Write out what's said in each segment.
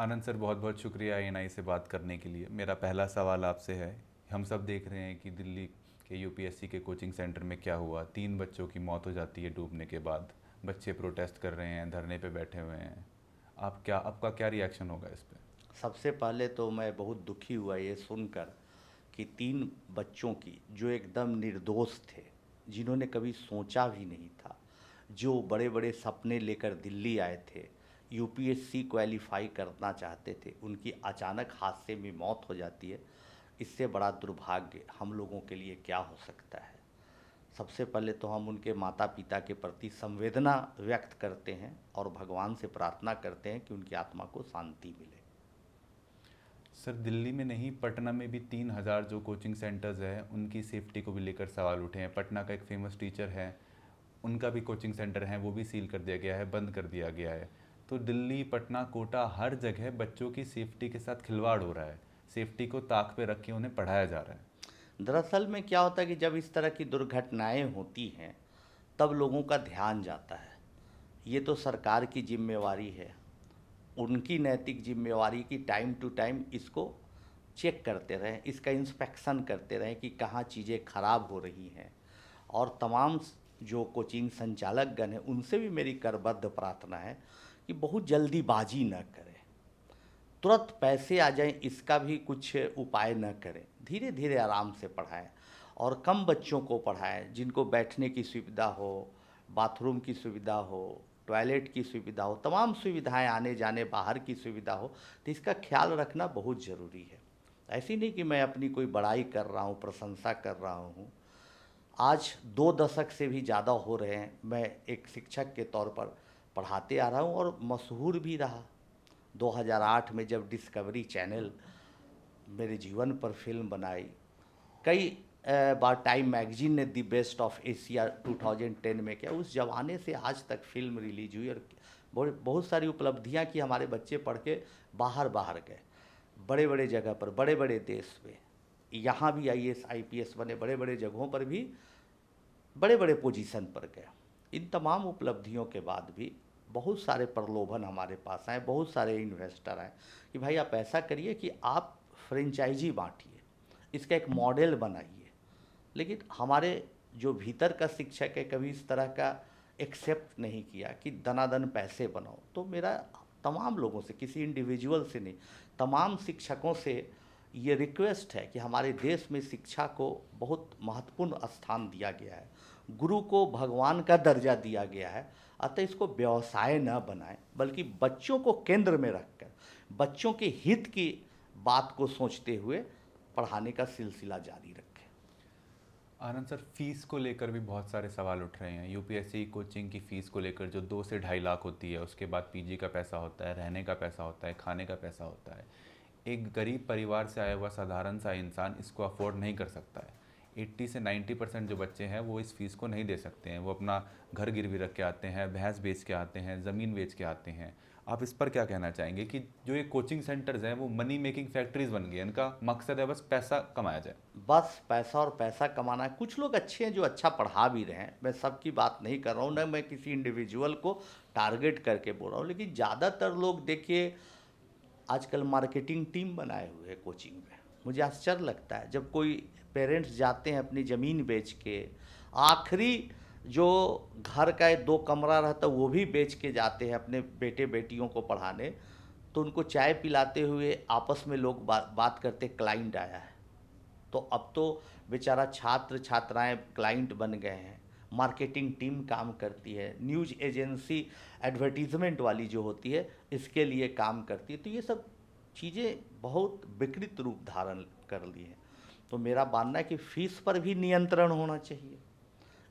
आनंद sir, बहुत बहुत शुक्रिया एएनआई से बात करने के लिए। मेरा पहला सवाल आपसे है, हम सब देख रहे हैं कि दिल्ली के यूपीएससी के कोचिंग सेंटर में क्या हुआ। 3 बच्चों की मौत हो जाती है डूबने के बाद। बच्चे प्रोटेस्ट कर रहे हैं, धरने पे बैठे हुए हैं। आपका क्या रिएक्शन होगा इस पे? सबसे पहले तो मैं बहुत दुखी हुआ ये सुनकर कि 3 बच्चों की जो एकदम निर्दोष थे, जिन्होंने कभी सोचा भी नहीं था, जो बड़े बड़े सपने लेकर दिल्ली आए थे, यूपीएससी क्वालिफाई करना चाहते थे, उनकी अचानक हादसे में मौत हो जाती है। इससे बड़ा दुर्भाग्य हम लोगों के लिए क्या हो सकता है। सबसे पहले तो हम उनके माता पिता के प्रति संवेदना व्यक्त करते हैं और भगवान से प्रार्थना करते हैं कि उनकी आत्मा को शांति मिले। सर, दिल्ली में नहीं, पटना में भी 3,000 जो कोचिंग सेंटर्स हैं उनकी सेफ्टी को भी लेकर सवाल उठे हैं। पटना का एक फेमस टीचर है, उनका भी कोचिंग सेंटर है, वो भी सील कर दिया गया है, बंद कर दिया गया है। तो दिल्ली, पटना, कोटा, हर जगह बच्चों की सेफ्टी के साथ खिलवाड़ हो रहा है। सेफ्टी को ताक पे रख के उन्हें पढ़ाया जा रहा है। दरअसल में क्या होता है कि जब इस तरह की दुर्घटनाएं होती हैं तब लोगों का ध्यान जाता है। ये तो सरकार की जिम्मेवारी है, उनकी नैतिक जिम्मेवारी की टाइम टू टाइम इसको चेक करते रहें, इसका इंस्पेक्शन करते रहें कि कहाँ चीज़ें खराब हो रही हैं। और तमाम जो कोचिंग संचालकगण हैं उनसे भी मेरी करबद्ध प्रार्थना है कि बहुत जल्दीबाजी न करें, तुरंत पैसे आ जाएं इसका भी कुछ उपाय न करें, धीरे धीरे आराम से पढ़ाएं और कम बच्चों को पढ़ाएं, जिनको बैठने की सुविधा हो, बाथरूम की सुविधा हो, टॉयलेट की सुविधा हो, तमाम सुविधाएं, आने जाने बाहर की सुविधा हो। तो इसका ख्याल रखना बहुत ज़रूरी है। ऐसी नहीं कि मैं अपनी कोई बड़ाई कर रहा हूँ, प्रशंसा कर रहा हूँ। आज 2 दशक से भी ज़्यादा हो रहे हैं मैं एक शिक्षक के तौर पर पढ़ाते आ रहा हूँ और मशहूर भी रहा। 2008 में जब डिस्कवरी चैनल मेरे जीवन पर फिल्म बनाई, कई बार टाइम मैगजीन ने दी बेस्ट ऑफ एशिया 2010 में किया, उस जमाने से आज तक फिल्म रिलीज हुई और बहुत बहुत सारी उपलब्धियां की। हमारे बच्चे पढ़ के बाहर बाहर गए, बड़े बड़े जगह पर, बड़े बड़े देश में, यहाँ भी आईएएस आईपीएस बने, बड़े बड़े जगहों पर भी बड़े बड़े पोजीशन पर गए। इन तमाम उपलब्धियों के बाद भी बहुत सारे प्रलोभन हमारे पास आए, बहुत सारे इन्वेस्टर आए कि भाई आप ऐसा करिए कि आप फ्रेंचाइजी बांटिए, इसका एक मॉडल बनाइए। लेकिन हमारे जो भीतर का शिक्षक है कभी इस तरह का एक्सेप्ट नहीं किया कि दनादन पैसे बनाओ। तो मेरा तमाम लोगों से, किसी इंडिविजुअल से नहीं, तमाम शिक्षकों से ये रिक्वेस्ट है कि हमारे देश में शिक्षा को बहुत महत्वपूर्ण स्थान दिया गया है, गुरु को भगवान का दर्जा दिया गया है। अतः इसको व्यवसाय न बनाएं, बल्कि बच्चों को केंद्र में रखकर बच्चों के हित की बात को सोचते हुए पढ़ाने का सिलसिला जारी रखें। आनंद सर, फीस को लेकर भी बहुत सारे सवाल उठ रहे हैं। यूपीएससी कोचिंग की फ़ीस को लेकर जो 2 से ढाई लाख होती है, उसके बाद पीजी का पैसा होता है, रहने का पैसा होता है, खाने का पैसा होता है। एक गरीब परिवार से आया हुआ साधारण सा इंसान इसको अफोर्ड नहीं कर सकता है। 80 से 90% जो बच्चे हैं वो इस फीस को नहीं दे सकते हैं। वो अपना घर गिरवी रख के आते हैं, भैंस बेच के आते हैं, ज़मीन बेच के आते हैं। आप इस पर क्या कहना चाहेंगे कि जो ये कोचिंग सेंटर्स हैं वो मनी मेकिंग फैक्ट्रीज बन गए, इनका मकसद है बस पैसा कमाया जाए? बस पैसा और पैसा कमाना है। कुछ लोग अच्छे हैं जो अच्छा पढ़ा भी रहे हैं, मैं सबकी बात नहीं कर रहा हूँ, ना मैं किसी इंडिविजुअल को टारगेट करके बोल रहा हूँ। लेकिन ज़्यादातर लोग देखिए आजकल मार्केटिंग टीम बनाए हुए हैं कोचिंग में। मुझे आश्चर्य लगता है जब कोई पेरेंट्स जाते हैं अपनी ज़मीन बेच के, आखिरी जो घर का 2 कमरा रहता है वो भी बेच के जाते हैं अपने बेटे बेटियों को पढ़ाने। तो उनको चाय पिलाते हुए आपस में लोग बात करते, क्लाइंट आया है। तो अब तो बेचारा छात्र छात्राएं क्लाइंट बन गए हैं। मार्केटिंग टीम काम करती है, न्यूज़ एजेंसी एडवर्टीज़मेंट वाली जो होती है इसके लिए काम करती है। तो ये सब चीज़ें बहुत विकृत रूप धारण कर ली हैं। तो मेरा मानना है कि फीस पर भी नियंत्रण होना चाहिए।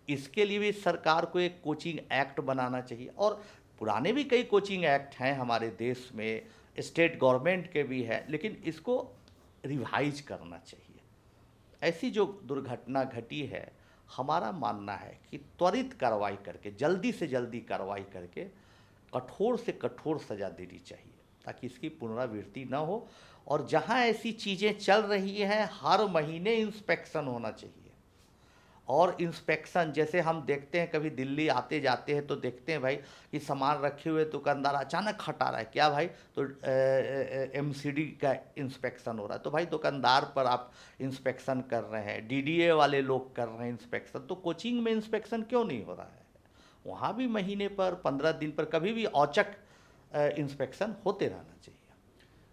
इसके लिए भी सरकार को एक कोचिंग एक्ट बनाना चाहिए। और पुराने भी कई कोचिंग एक्ट हैं हमारे देश में, स्टेट गवर्नमेंट के भी हैं, लेकिन इसको रिवाइज करना चाहिए। ऐसी जो दुर्घटना घटी है, हमारा मानना है कि त्वरित कार्रवाई करके, जल्दी से जल्दी कार्रवाई करके कठोर से कठोर सज़ा देनी चाहिए ताकि इसकी पुनरावृत्ति न हो। और जहाँ ऐसी चीज़ें चल रही हैं हर महीने इंस्पेक्शन होना चाहिए और इंस्पेक्शन, जैसे हम देखते हैं कभी दिल्ली आते जाते हैं तो देखते हैं भाई कि सामान रखे हुए दुकानदार अचानक हटा रहा है, क्या भाई, तो एमसीडी का इंस्पेक्शन हो रहा है, तो भाई दुकानदार पर आप इंस्पेक्शन कर रहे हैं, डीडीए वाले लोग कर रहे हैं इंस्पेक्शन, तो कोचिंग में इंस्पेक्शन क्यों नहीं हो रहा है? वहाँ भी महीने पर 15 दिन पर कभी भी औचक इंस्पेक्शन होते रहना चाहिए।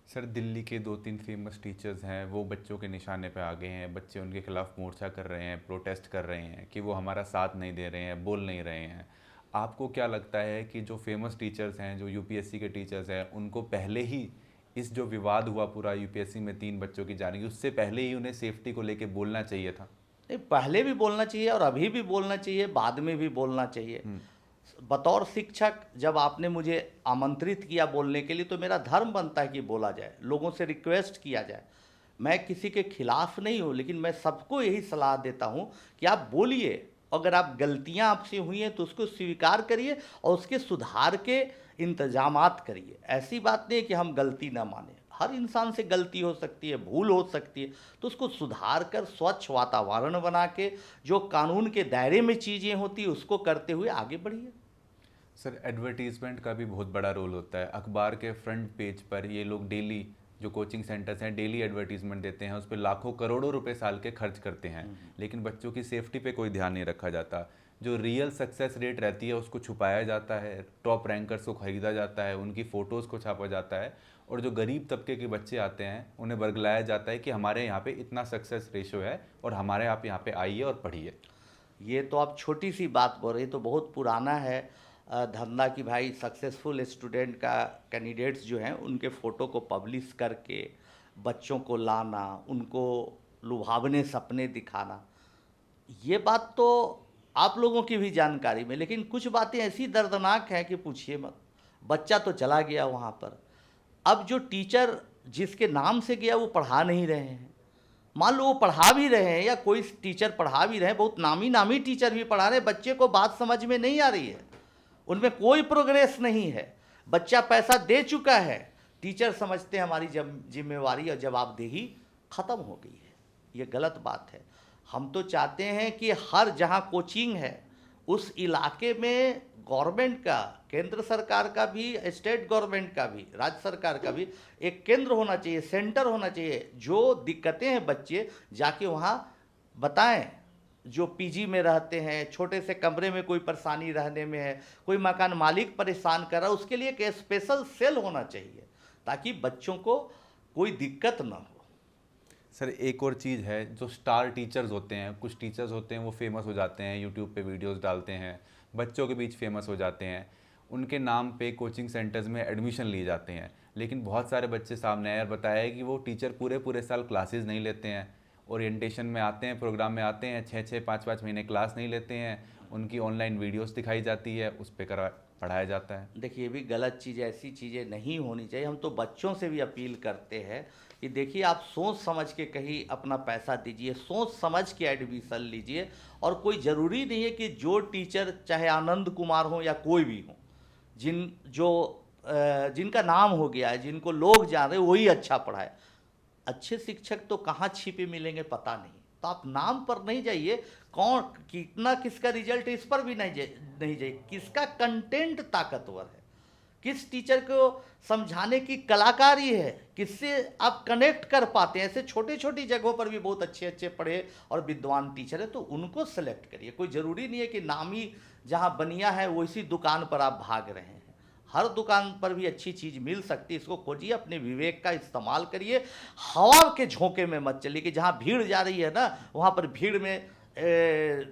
सर, दिल्ली के 2-3 फेमस टीचर्स हैं, वो बच्चों के निशाने पे आ गए हैं, बच्चे उनके खिलाफ मोर्चा कर रहे हैं, प्रोटेस्ट कर रहे हैं कि वो हमारा साथ नहीं दे रहे हैं, बोल नहीं रहे हैं। आपको क्या लगता है कि जो फेमस टीचर्स हैं, जो यूपीएससी के टीचर्स हैं, उनको पहले ही इस जो विवाद हुआ पूरा यूपीएससी में 3 बच्चों की जाने की, उससे पहले ही उन्हें सेफ्टी को लेके बोलना चाहिए था? नहीं, पहले भी बोलना चाहिए और अभी भी बोलना चाहिए, बाद में भी बोलना चाहिए। बतौर शिक्षक जब आपने मुझे आमंत्रित किया बोलने के लिए, तो मेरा धर्म बनता है कि बोला जाए, लोगों से रिक्वेस्ट किया जाए। मैं किसी के खिलाफ नहीं हूँ, लेकिन मैं सबको यही सलाह देता हूँ कि आप बोलिए, अगर आप गलतियाँ आपसे हुई हैं तो उसको स्वीकार करिए और उसके सुधार के इंतजामात करिए। ऐसी बात नहीं है कि हम गलती ना माने, हर इंसान से गलती हो सकती है, भूल हो सकती है, तो उसको सुधार कर स्वच्छ वातावरण बना के जो कानून के दायरे में चीज़ें होती है उसको करते हुए आगे बढ़िए। सर, एडवर्टीजमेंट का भी बहुत बड़ा रोल होता है। अखबार के फ्रंट पेज पर ये लोग डेली, जो कोचिंग सेंटर्स हैं, डेली एडवर्टीजमेंट देते हैं, उस पर लाखों करोड़ों रुपए साल के खर्च करते हैं, लेकिन बच्चों की सेफ्टी पे कोई ध्यान नहीं रखा जाता। जो रियल सक्सेस रेट रहती है उसको छुपाया जाता है, टॉप रैंकर्स को खरीदा जाता है, उनकी फ़ोटोज़ को छापा जाता है, और जो गरीब तबके के बच्चे आते हैं उन्हें बरगलाया जाता है कि हमारे यहाँ पे इतना सक्सेस रेशो है और हमारे आप यहाँ पे आइए और पढ़िए। ये तो आप छोटी सी बात बोल रहे हैं, तो बहुत पुराना है धंधा कि भाई सक्सेसफुल स्टूडेंट का कैंडिडेट्स जो हैं उनके फ़ोटो को पब्लिश करके बच्चों को लाना, उनको लुभावने सपने दिखाना। ये बात तो आप लोगों की भी जानकारी में, लेकिन कुछ बातें ऐसी दर्दनाक हैं कि पूछिए मत। बच्चा तो चला गया वहाँ पर, अब जो टीचर जिसके नाम से गया वो पढ़ा नहीं रहे हैं। मान लो वो पढ़ा भी रहे हैं या कोई टीचर पढ़ा भी रहे हैं, बहुत नामी नामी टीचर भी पढ़ा रहे हैं, बच्चे को बात समझ में नहीं आ रही है, उनमें कोई प्रोग्रेस नहीं है, बच्चा पैसा दे चुका है, टीचर समझते हैं हमारी जिम्मेवारी और जवाबदेही खत्म हो गई है। ये गलत बात है। हम तो चाहते हैं कि हर जहाँ कोचिंग है उस इलाके में गवर्नमेंट का, केंद्र सरकार का भी, स्टेट गवर्नमेंट का भी, राज्य सरकार का भी एक केंद्र होना चाहिए, सेंटर होना चाहिए। जो दिक्कतें हैं बच्चे जाके वहाँ बताएं। जो पीजी में रहते हैं, छोटे से कमरे में कोई परेशानी रहने में है, कोई मकान मालिक परेशान कर रहा है, उसके लिए एक स्पेशल सेल होना चाहिए ताकि बच्चों को कोई दिक्कत ना हो। सर, एक और चीज़ है, जो स्टार टीचर्स होते हैं, कुछ टीचर्स होते हैं वो फेमस हो जाते हैं, यूट्यूब पे वीडियोस डालते हैं, बच्चों के बीच फेमस हो जाते हैं, उनके नाम पे कोचिंग सेंटर्स में एडमिशन लिए जाते हैं, लेकिन बहुत सारे बच्चे सामने आए और बताया है कि वो टीचर पूरे पूरे साल क्लासेस नहीं लेते हैं, ओरिएंटेशन में आते हैं, प्रोग्राम में आते हैं, 6-6, 5-5 महीने क्लास नहीं लेते हैं, उनकी ऑनलाइन वीडियोस दिखाई जाती है, उस पर पढ़ाया जाता है। देखिए, ये भी गलत चीज़ है, ऐसी चीज़ें नहीं होनी चाहिए। हम तो बच्चों से भी अपील करते हैं कि देखिए, आप सोच समझ के कहीं अपना पैसा दीजिए, सोच समझ के एडमिशन लीजिए, और कोई ज़रूरी नहीं है कि जो टीचर, चाहे आनंद कुमार हो या कोई भी हो, जिनका नाम हो गया है, जिनको लोग जान रहे, वही अच्छा पढ़ाए। अच्छे शिक्षक तो कहाँ छिपे मिलेंगे पता नहीं, तो आप नाम पर नहीं जाइए, कौन कितना किसका रिजल्ट इस पर भी नहीं जाइए, किसका कंटेंट ताकतवर है, किस टीचर को समझाने की कलाकारी है, किससे आप कनेक्ट कर पाते हैं। ऐसे छोटी छोटी जगहों पर भी बहुत अच्छे अच्छे पढ़े और विद्वान टीचर है, तो उनको सेलेक्ट करिए। कोई ज़रूरी नहीं है कि नामी जहाँ बनिया है वैसी दुकान पर आप भाग रहे हैं। हर दुकान पर भी अच्छी चीज़ मिल सकती है, इसको खोजिए, अपने विवेक का इस्तेमाल करिए, हवा के झोंके में मत चलिए कि जहाँ भीड़ जा रही है ना वहाँ पर भीड़ में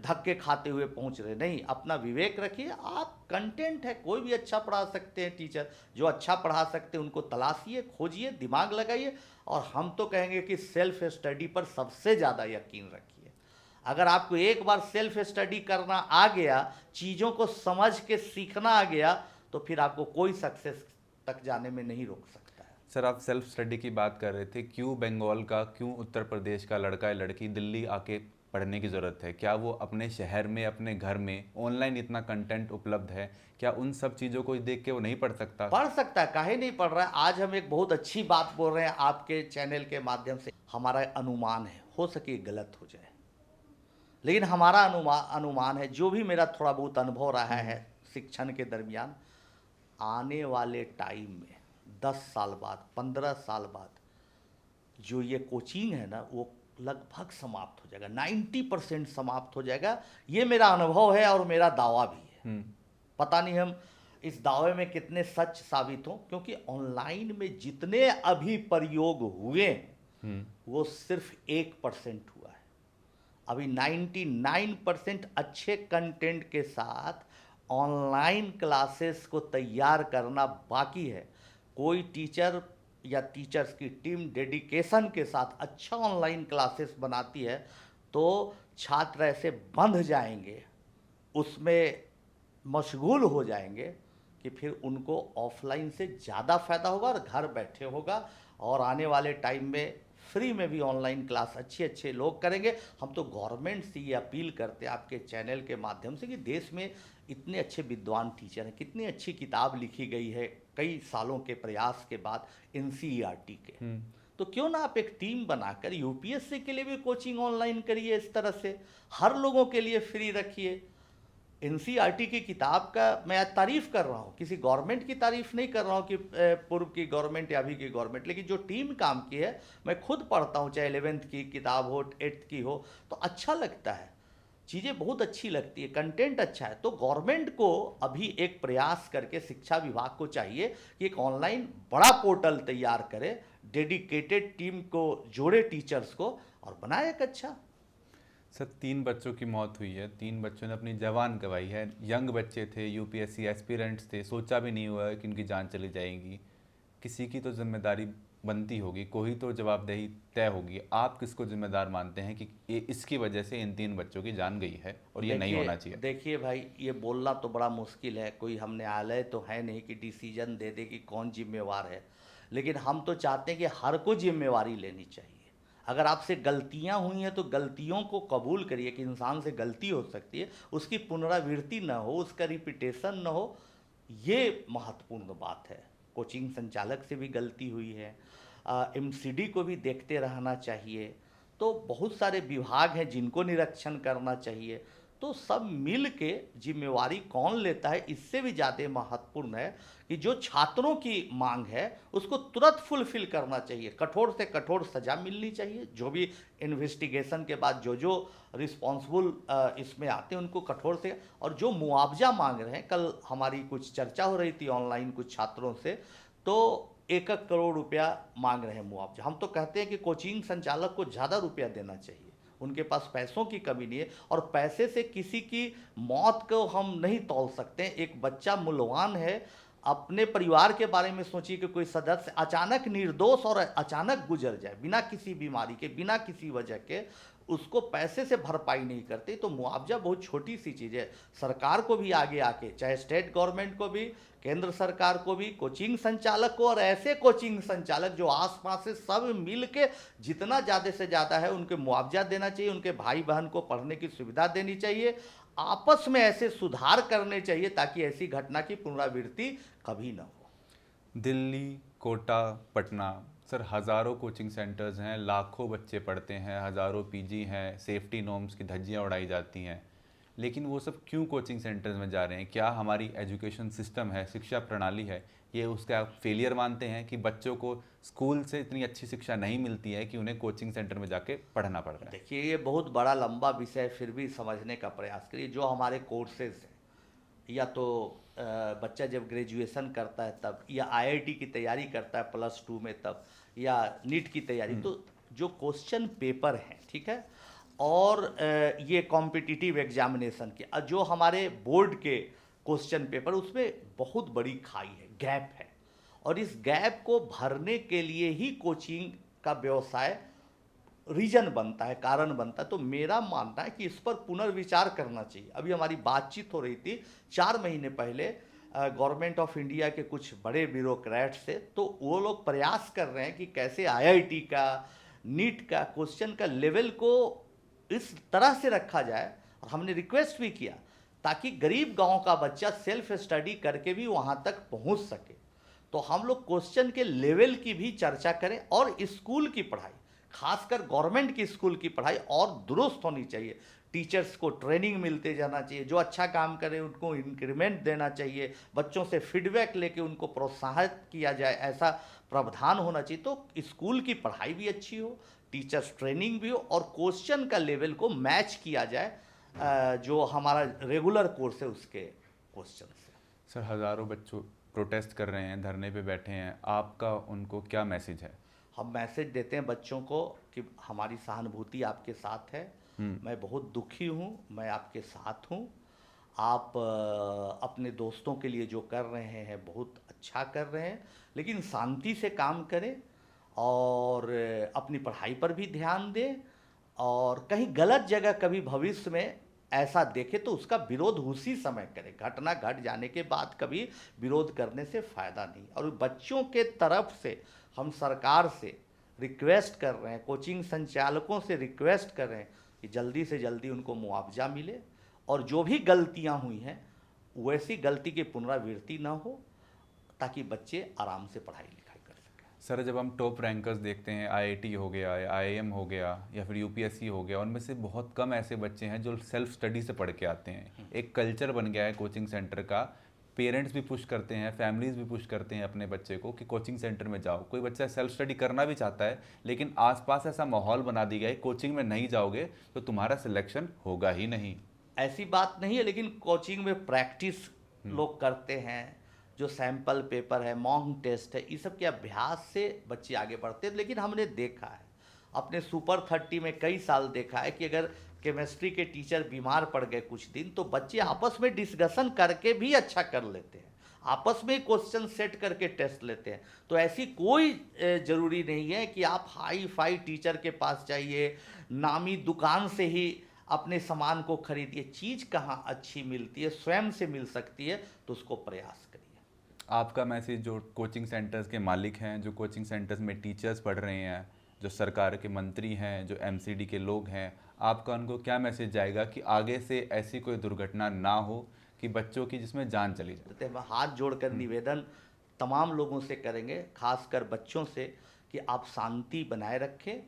धक्के खाते हुए पहुँच रहे नहीं। अपना विवेक रखिए। आप कंटेंट है, कोई भी अच्छा पढ़ा सकते हैं टीचर, जो अच्छा पढ़ा सकते हैं उनको तलाशिए, खोजिए, दिमाग लगाइए, और हम तो कहेंगे कि सेल्फ स्टडी पर सबसे ज़्यादा यकीन रखिए। अगर आपको एक बार सेल्फ स्टडी करना आ गया, चीज़ों को समझ के सीखना आ गया, तो फिर आपको कोई सक्सेस तक जाने में नहीं रोक सकता है। सर, आप सेल्फ स्टडी की बात कर रहे थे, क्यों बंगाल का, क्यों उत्तर प्रदेश का लड़का या लड़की दिल्ली आके पढ़ने की ज़रूरत है? क्या वो अपने शहर में, अपने घर में ऑनलाइन इतना कंटेंट उपलब्ध है, क्या उन सब चीज़ों को देख के वो नहीं पढ़ सकता? पढ़ सकता है, काहे नहीं पढ़ रहा है। आज हम एक बहुत अच्छी बात बोल रहे हैं आपके चैनल के माध्यम से, हमारा अनुमान है, हो सके गलत हो जाए, लेकिन हमारा अनुमान है, जो भी मेरा थोड़ा बहुत अनुभव रहा है शिक्षण के दरमियान, आने वाले टाइम में 10 साल बाद, 15 साल बाद जो ये कोचिंग है ना, वो लगभग समाप्त हो जाएगा, 90% समाप्त हो जाएगा। ये मेरा अनुभव है और मेरा दावा भी है। पता नहीं हम इस दावे में कितने सच साबित हों, क्योंकि ऑनलाइन में जितने अभी प्रयोग हुए वो सिर्फ 1% हुआ है। अभी 99% अच्छे कंटेंट के साथ ऑनलाइन क्लासेस को तैयार करना बाकी है। कोई टीचर या टीचर्स की टीम डेडिकेशन के साथ अच्छा ऑनलाइन क्लासेस बनाती है तो छात्र ऐसे बंध जाएंगे, उसमें मशगूल हो जाएंगे कि फिर उनको ऑफलाइन से ज़्यादा फ़ायदा होगा और घर बैठे होगा। और आने वाले टाइम में फ्री में भी ऑनलाइन क्लास अच्छे लोग करेंगे। हम तो गवर्नमेंट से ये अपील करते हैं आपके चैनल के माध्यम से कि देश में इतने अच्छे विद्वान टीचर हैं, कितनी अच्छी किताब लिखी गई है कई सालों के प्रयास के बाद एनसीईआरटी के, तो क्यों ना आप एक टीम बनाकर यूपीएससी के लिए भी कोचिंग ऑनलाइन करिए। इस तरह से हर लोगों के लिए फ्री रखिए। एनसीईआरटी की किताब का मैं आज तारीफ़ कर रहा हूँ, किसी गवर्नमेंट की तारीफ़ नहीं कर रहा हूँ कि पूर्व की गवर्नमेंट या अभी की गवर्नमेंट, लेकिन जो टीम काम की है, मैं खुद पढ़ता हूँ, चाहे 11th की किताब हो, 8th की हो, तो अच्छा लगता है, चीज़ें बहुत अच्छी लगती है, कंटेंट अच्छा है। तो गवर्नमेंट को अभी एक प्रयास करके शिक्षा विभाग को चाहिए कि एक ऑनलाइन बड़ा पोर्टल तैयार करे, डेडिकेटेड टीम को जोड़े टीचर्स को और बनाए एक अच्छा। सर 3 बच्चों की मौत हुई है, 3 बच्चों ने अपनी जान गंवाई है। यंग बच्चे थे, यूपीएससी एस्पिरेंट्स थे, सोचा भी नहीं हुआ कि उनकी जान चली जाएगी। किसी की तो जिम्मेदारी बनती होगी, कोई तो जवाबदेही तय होगी। आप किसको जिम्मेदार मानते हैं कि इसकी वजह से इन 3 बच्चों की जान गई है और ये नहीं होना चाहिए? देखिए भाई, ये बोलना तो बड़ा मुश्किल है, कोई हम न्यायालय तो है नहीं कि डिसीजन दे दे कि कौन जिम्मेवार है, लेकिन हम तो चाहते हैं कि हर को जिम्मेवारी लेनी चाहिए। अगर आपसे गलतियां हुई हैं तो गलतियों को कबूल करिए कि इंसान से गलती हो सकती है, उसकी पुनरावृत्ति न हो, उसका रिपीटेशन न हो, ये महत्वपूर्ण बात है। कोचिंग संचालक से भी गलती हुई है, एमसीडी को भी देखते रहना चाहिए। तो बहुत सारे विभाग हैं जिनको निरीक्षण करना चाहिए। तो सब मिल के जिम्मेवारी कौन लेता है, इससे भी ज़्यादा महत्वपूर्ण है कि जो छात्रों की मांग है उसको तुरंत फुलफिल करना चाहिए, कठोर से कठोर सज़ा मिलनी चाहिए। जो भी इन्वेस्टिगेशन के बाद जो रिस्पॉन्सिबल इसमें आते हैं उनको कठोर से, और जो मुआवजा मांग रहे हैं, कल हमारी कुछ चर्चा हो रही थी ऑनलाइन कुछ छात्रों से, तो 1 करोड़ रुपया मांग रहे हैं मुआवजा। हम तो कहते हैं कि कोचिंग संचालक को ज़्यादा रुपया देना चाहिए, उनके पास पैसों की कमी नहीं है और पैसे से किसी की मौत को हम नहीं तौल सकते हैं। एक बच्चा मूल्यवान है, अपने परिवार के बारे में सोचिए कि कोई सदस्य अचानक निर्दोष और अचानक गुजर जाए बिना किसी बीमारी के, बिना किसी वजह के, उसको पैसे से भरपाई नहीं करते, तो मुआवजा बहुत छोटी सी चीज़ है। सरकार को भी आगे आके, चाहे स्टेट गवर्नमेंट को भी, केंद्र सरकार को भी, कोचिंग संचालक को और ऐसे कोचिंग संचालक जो आसपास से सब मिल के जितना ज़्यादा से ज़्यादा है उनके मुआवजा देना चाहिए, उनके भाई बहन को पढ़ने की सुविधा देनी चाहिए, आपस में ऐसे सुधार करने चाहिए ताकि ऐसी घटना की पुनरावृत्ति कभी ना हो। दिल्ली, कोटा, पटना, सर हज़ारों कोचिंग सेंटर्स हैं, लाखों बच्चे पढ़ते हैं, हज़ारों पीजी हैं, सेफ्टी नॉर्म्स की धज्जियां उड़ाई जाती हैं, लेकिन वो सब क्यों कोचिंग सेंटर्स में जा रहे हैं? क्या हमारी एजुकेशन सिस्टम है, शिक्षा प्रणाली है, ये उसका फेलियर मानते हैं कि बच्चों को स्कूल से इतनी अच्छी शिक्षा नहीं मिलती है कि उन्हें कोचिंग सेंटर में जाके पढ़ना पड़ रहा है? देखिए, ये बहुत बड़ा लंबा विषय है, फिर भी समझने का प्रयास करिए। जो हमारे कोर्सेज हैं, या तो बच्चा जब ग्रेजुएशन करता है तब, या आईआईटी की तैयारी करता है +2 में तब, या नीट की तैयारी, तो जो क्वेश्चन पेपर हैं, ठीक है, और ये कॉम्पिटिटिव एग्जामिनेशन के जो हमारे बोर्ड के क्वेश्चन पेपर, उसमें बहुत बड़ी खाई है, गैप है, और इस गैप को भरने के लिए ही कोचिंग का व्यवसाय रीजन बनता है, कारण बनता है। तो मेरा मानना है कि इस पर पुनर्विचार करना चाहिए। अभी हमारी बातचीत हो रही थी 4 महीने पहले गवर्नमेंट ऑफ इंडिया के कुछ बड़े ब्यूरोक्रेट से, तो वो लोग प्रयास कर रहे हैं कि कैसे आईआईटी का, नीट का क्वेश्चन का लेवल को इस तरह से रखा जाए, और हमने रिक्वेस्ट भी किया ताकि गरीब गांव का बच्चा सेल्फ स्टडी करके भी वहां तक पहुंच सके। तो हम लोग क्वेश्चन के लेवल की भी चर्चा करें, और स्कूल की पढ़ाई, खासकर गवर्नमेंट की स्कूल की पढ़ाई और दुरुस्त होनी चाहिए। टीचर्स को ट्रेनिंग मिलते जाना चाहिए, जो अच्छा काम करे उनको इंक्रीमेंट देना चाहिए, बच्चों से फीडबैक लेके उनको प्रोत्साहित किया जाए, ऐसा प्रावधान होना चाहिए। तो स्कूल की पढ़ाई भी अच्छी हो, टीचर्स ट्रेनिंग भी हो और क्वेश्चन का लेवल को मैच किया जाए जो हमारा रेगुलर कोर्स है उसके क्वेश्चन से। सर, हज़ारों बच्चों प्रोटेस्ट कर रहे हैं, धरने पे बैठे हैं, आपका उनको क्या मैसेज है? हम मैसेज देते हैं बच्चों को कि हमारी सहानुभूति आपके साथ है, मैं बहुत दुखी हूँ, मैं आपके साथ हूँ, आप अपने दोस्तों के लिए जो कर रहे हैं बहुत अच्छा कर रहे हैं, लेकिन शांति से काम करें और अपनी पढ़ाई पर भी ध्यान दें और कहीं गलत जगह कभी भविष्य में ऐसा देखे तो उसका विरोध उसी समय करें। घटना घट जाने के बाद कभी विरोध करने से फ़ायदा नहीं। और बच्चों के तरफ से हम सरकार से रिक्वेस्ट कर रहे हैं, कोचिंग संचालकों से रिक्वेस्ट कर रहे हैं कि जल्दी से जल्दी उनको मुआवजा मिले और जो भी गलतियां हुई हैं वैसी गलती की पुनरावृत्ति ना हो, ताकि बच्चे आराम से पढ़ाई लिखाई कर सकें। सर, जब हम टॉप रैंकर्स देखते हैं, आईआईटी हो गया या आईआईएम हो गया या फिर यूपीएससी हो गया, उनमें से बहुत कम ऐसे बच्चे हैं जो सेल्फ स्टडी से पढ़ के आते हैं। एक कल्चर बन गया है कोचिंग सेंटर का, पेरेंट्स भी पुश करते हैं, फैमिलीज़ भी पुश करते हैं अपने बच्चे को कि कोचिंग सेंटर में जाओ। कोई बच्चा सेल्फ स्टडी करना भी चाहता है, लेकिन आसपास ऐसा माहौल बना दिया गया है, कोचिंग में नहीं जाओगे तो तुम्हारा सिलेक्शन होगा ही नहीं। ऐसी बात नहीं है, लेकिन कोचिंग में प्रैक्टिस लोग करते हैं, जो सैंपल पेपर है, मॉक टेस्ट है, इस सब के अभ्यास से बच्चे आगे बढ़ते हैं। लेकिन हमने देखा है अपने सुपर 30 में कई साल देखा है कि अगर केमिस्ट्री के टीचर बीमार पड़ गए कुछ दिन तो बच्चे आपस में डिस्कशन करके भी अच्छा कर लेते हैं, आपस में क्वेश्चन सेट करके टेस्ट लेते हैं। तो ऐसी कोई ज़रूरी नहीं है कि आप हाई फाई टीचर के पास जाइए, नामी दुकान से ही अपने सामान को खरीदिए। चीज़ कहाँ अच्छी मिलती है, स्वयं से मिल सकती है, तो उसको प्रयास करिए। आपका मैसेज जो कोचिंग सेंटर्स के मालिक हैं, जो कोचिंग सेंटर्स में टीचर्स पढ़ रहे हैं, जो सरकार के मंत्री हैं, जो एमसीडी के लोग हैं, आपका उनको क्या मैसेज जाएगा कि आगे से ऐसी कोई दुर्घटना ना हो कि बच्चों की जिसमें जान चली जाए? तो हम हाथ जोड़कर निवेदन तमाम लोगों से करेंगे, खासकर बच्चों से, कि आप शांति बनाए रखें,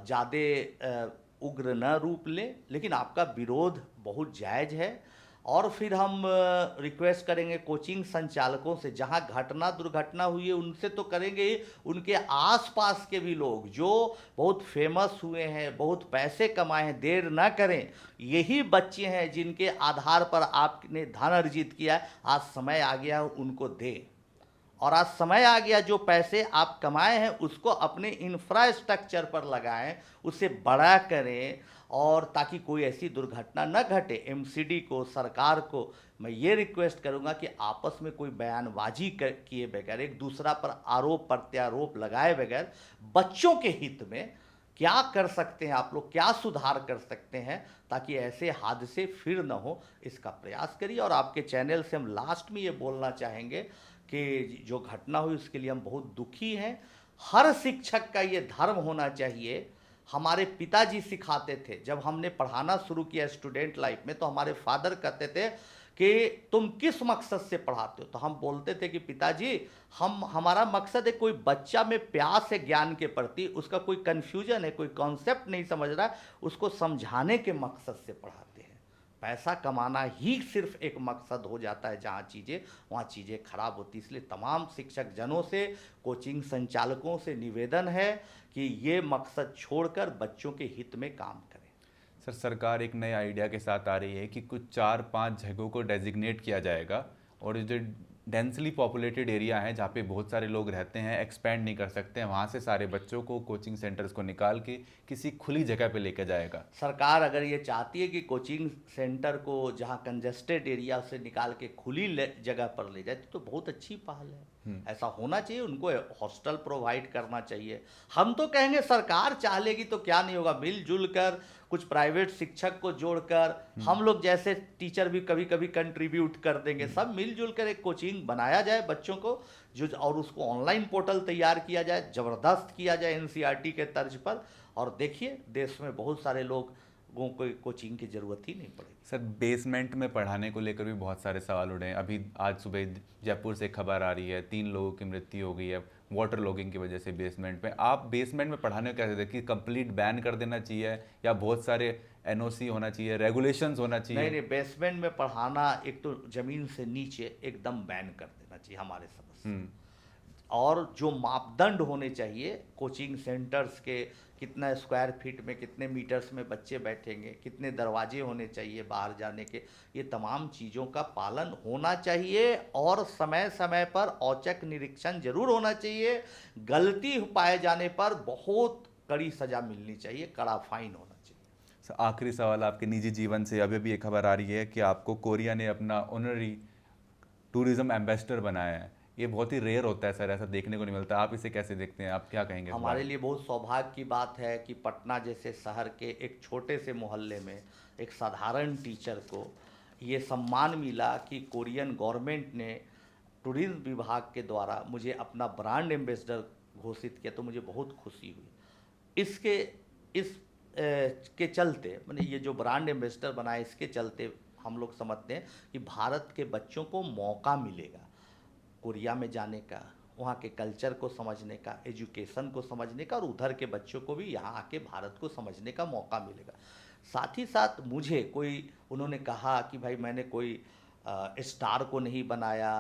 ज़्यादा उग्र न रूप लें, लेकिन आपका विरोध बहुत जायज़ है। और फिर हम रिक्वेस्ट करेंगे कोचिंग संचालकों से, जहां घटना दुर्घटना हुई है उनसे तो करेंगे ही, उनके आसपास के भी लोग जो बहुत फेमस हुए हैं, बहुत पैसे कमाए हैं, देर ना करें। यही बच्चे हैं जिनके आधार पर आपने धन अर्जित किया है, आज समय आ गया उनको दें। और आज समय आ गया जो पैसे आप कमाए हैं उसको अपने इंफ्रास्ट्रक्चर पर लगाएं, उसे बड़ा करें, और ताकि कोई ऐसी दुर्घटना न घटे। एमसीडी को, सरकार को मैं ये रिक्वेस्ट करूंगा कि आपस में कोई बयानबाजी किए बगैर, एक दूसरा पर आरोप प्रत्यारोप लगाए बगैर, बच्चों के हित में क्या कर सकते हैं आप लोग, क्या सुधार कर सकते हैं ताकि ऐसे हादसे फिर न हो, इसका प्रयास करिए। और आपके चैनल से हम लास्ट में ये बोलना चाहेंगे कि जो घटना हुई उसके लिए हम बहुत दुखी हैं। हर शिक्षक का ये धर्म होना चाहिए। हमारे पिताजी सिखाते थे, जब हमने पढ़ाना शुरू किया स्टूडेंट लाइफ में, तो हमारे फादर कहते थे कि तुम किस मकसद से पढ़ाते हो? तो हम बोलते थे कि पिताजी हमारा मकसद है, कोई बच्चा में प्यास है ज्ञान के प्रति, उसका कोई कन्फ्यूजन है, कोई कॉन्सेप्ट नहीं समझ रहा, उसको समझाने के मकसद से पढ़ाते हैं। पैसा कमाना ही सिर्फ एक मकसद हो जाता है जहाँ वहाँ चीज़ें खराब होती। इसलिए तमाम शिक्षक जनों से, कोचिंग संचालकों से निवेदन है कि ये मकसद छोड़कर बच्चों के हित में काम करें। सर, सरकार एक नए आइडिया के साथ आ रही है कि कुछ 4-5 जगहों को डेजिग्नेट किया जाएगा, और जो डेंसली पॉपुलेटेड एरिया है जहाँ पे बहुत सारे लोग रहते हैं, एक्सपैंड नहीं कर सकते हैं, वहाँ से सारे बच्चों को, कोचिंग सेंटर्स को निकाल के किसी खुली जगह पे लेके जाएगा। सरकार अगर ये चाहती है कि कोचिंग सेंटर को जहाँ कंजेस्टेड एरिया से निकाल के खुली जगह पर ले जाए तो बहुत अच्छी पहल है। ऐसा होना चाहिए, उनको हॉस्टल प्रोवाइड करना चाहिए। हम तो कहेंगे सरकार चाह लेगी तो क्या नहीं होगा, मिलजुल कर कुछ प्राइवेट शिक्षक को जोड़कर, हम लोग जैसे टीचर भी कभी कभी कंट्रीब्यूट कर देंगे, सब मिलजुल कर एक कोचिंग बनाया जाए बच्चों को, जो और उसको ऑनलाइन पोर्टल तैयार किया जाए, ज़बरदस्त किया जाए एनसीईआरटी के तर्ज पर। और देखिए देश में बहुत सारे लोगों को कोचिंग की ज़रूरत ही नहीं पड़ेगी। सर, बेसमेंट में पढ़ाने को लेकर भी बहुत सारे सवाल उठे हैं। अभी आज सुबह जयपुर से खबर आ रही है 3 लोगों की मृत्यु हो गई है, वाटर लॉगिंग की वजह से बेसमेंट में। आप बेसमेंट में पढ़ाने को कैसे देखते कि कंप्लीट बैन कर देना चाहिए या बहुत सारे एनओसी होना चाहिए, रेगुलेशंस होना नहीं चाहिए? नहीं, बेसमेंट में पढ़ाना एक तो ज़मीन से नीचे एकदम बैन कर देना चाहिए हमारे समझ से। हम्म। और जो मापदंड होने चाहिए कोचिंग सेंटर्स के, कितना स्क्वायर फीट में, कितने मीटर्स में बच्चे बैठेंगे, कितने दरवाजे होने चाहिए बाहर जाने के, ये तमाम चीज़ों का पालन होना चाहिए। और समय समय पर औचक निरीक्षण जरूर होना चाहिए। गलती पाए जाने पर बहुत कड़ी सज़ा मिलनी चाहिए, कड़ा फाइन होना चाहिए। आखिरी सवाल आपके निजी जीवन से, अभी भी एक खबर आ रही है कि आपको कोरिया ने अपना ऑनरी टूरिज्म एम्बेसडर बनाया है। ये बहुत ही रेयर होता है सर, ऐसा देखने को नहीं मिलता। आप इसे कैसे देखते हैं, आप क्या कहेंगे इस हमारे बारे में? लिए बहुत सौभाग्य की बात है कि पटना जैसे शहर के एक छोटे से मोहल्ले में एक साधारण टीचर को ये सम्मान मिला कि कोरियन गवर्नमेंट ने टूरिज्म विभाग के द्वारा मुझे अपना ब्रांड एम्बेसडर घोषित किया, तो मुझे बहुत खुशी हुई। इसके इस के चलते मैंने ये जो ब्रांड एम्बेसडर बनाया, इसके चलते हम लोग समझते हैं कि भारत के बच्चों को मौका मिलेगा कोरिया में जाने का, वहाँ के कल्चर को समझने का, एजुकेशन को समझने का, और उधर के बच्चों को भी यहाँ आके भारत को समझने का मौका मिलेगा। साथ ही साथ मुझे कोई, उन्होंने कहा कि भाई मैंने कोई स्टार को नहीं बनाया,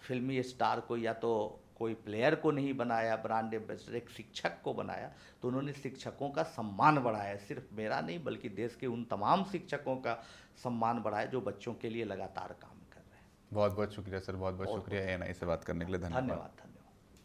फिल्मी स्टार को या तो कोई प्लेयर को नहीं बनाया, ब्रांड एम्बेसडर एक शिक्षक को बनाया। तो उन्होंने शिक्षकों का सम्मान बढ़ाया, सिर्फ मेरा नहीं बल्कि देश के उन तमाम शिक्षकों का सम्मान बढ़ाया जो बच्चों के लिए लगातार काम कर रहे हैं। बहुत बहुत शुक्रिया सर, बहुत बहुत बहुत शुक्रिया एएनआई से बात करने के लिए। धन्यवाद। धन्यवाद।